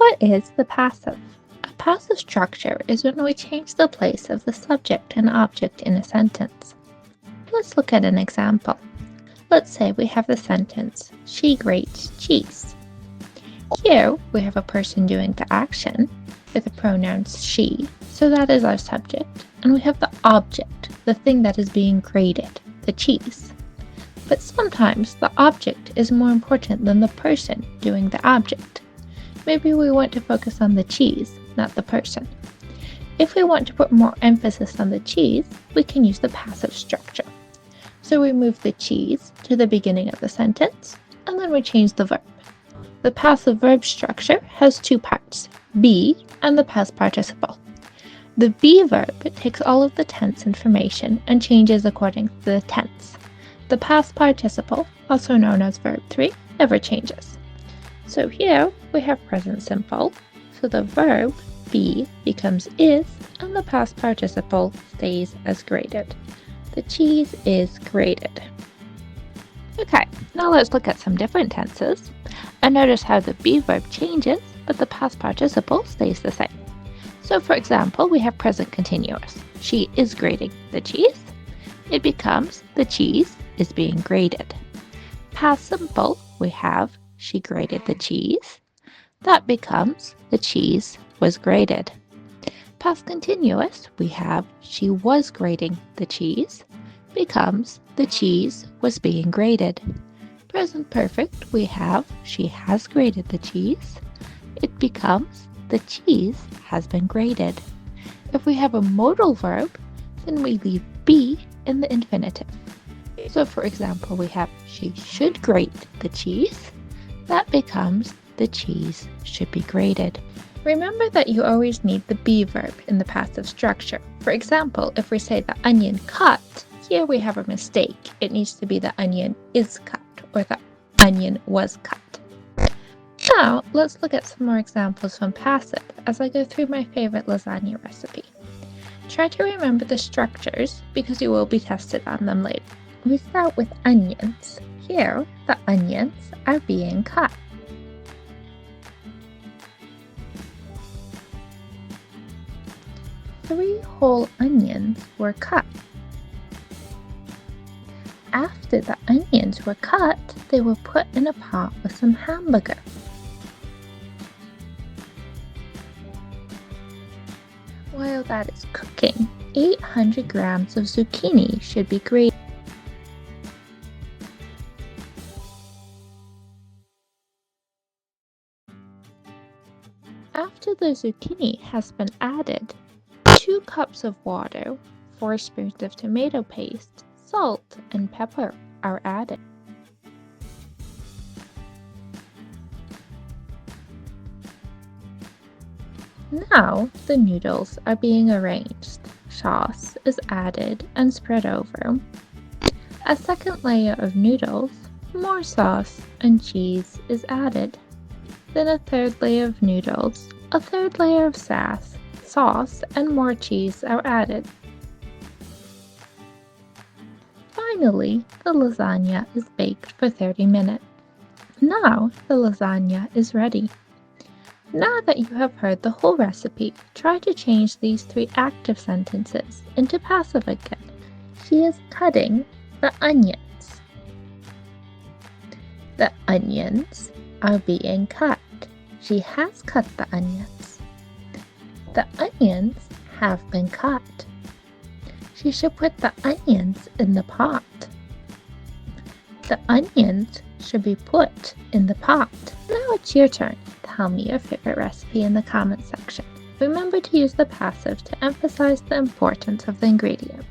What is the passive? A passive structure is when we change the place of the subject and object in a sentence. Let's look at an example. Let's say we have the sentence, she grates cheese. Here we have a person doing the action with the pronouns she, so that is our subject, and we have the object, the thing that is being grated, the cheese. But sometimes the object is more important than the person doing the object. Maybe we want to focus on the cheese, not the person. If we want to put more emphasis on the cheese, we can use the passive structure. So we move the cheese to the beginning of the sentence, and then we change the verb. The passive verb structure has two parts, be and the past participle. The be verb takes all of the tense information and changes according to the tense. The past participle, also known as verb 3, never changes. So here we have present simple, so the verb be becomes is, and the past participle stays as graded. The cheese is grated. Okay, now let's look at some different tenses, and notice how the be verb changes, but the past participle stays the same. So for example, we have present continuous. She is grating the cheese. It becomes the cheese is being grated. Past simple, we have she grated the cheese. That becomes the cheese was grated. Past continuous, we have she was grating the cheese. Becomes the cheese was being grated. Present perfect, we have she has grated the cheese. It becomes the cheese has been grated. If we have a modal verb, then we leave be in the infinitive. So for example, we have she should grate the cheese. That becomes the cheese should be grated. Remember that you always need the be verb in the passive structure. For example, if we say the onion cut, here we have a mistake. It needs to be the onion is cut or the onion was cut. Now, let's look at some more examples from passive as I go through my favorite lasagna recipe. Try to remember the structures because you will be tested on them later. We start with onions. Here, the onions are being cut. Three whole onions were cut. After the onions were cut, they were put in a pot with some hamburger. While that is cooking, 800 grams of zucchini should be grated. After the zucchini has been added, 2 cups of water, 4 spoons of tomato paste, salt, and pepper are added. Now the noodles are being arranged. Sauce is added and spread over. A second layer of noodles, more sauce, and cheese is added. Then a third layer of noodles, a third layer of sauce, and more cheese are added. Finally, the lasagna is baked for 30 minutes. Now the lasagna is ready. Now that you have heard the whole recipe, try to change these 3 active sentences into passive again. She is cutting the onions. The onions are being cut. She has cut the onions. The onions have been cut. She should put the onions in the pot. The onions should be put in the pot. Now it's your turn. Tell me your favorite recipe in the comment section. Remember to use the passive to emphasize the importance of the ingredient.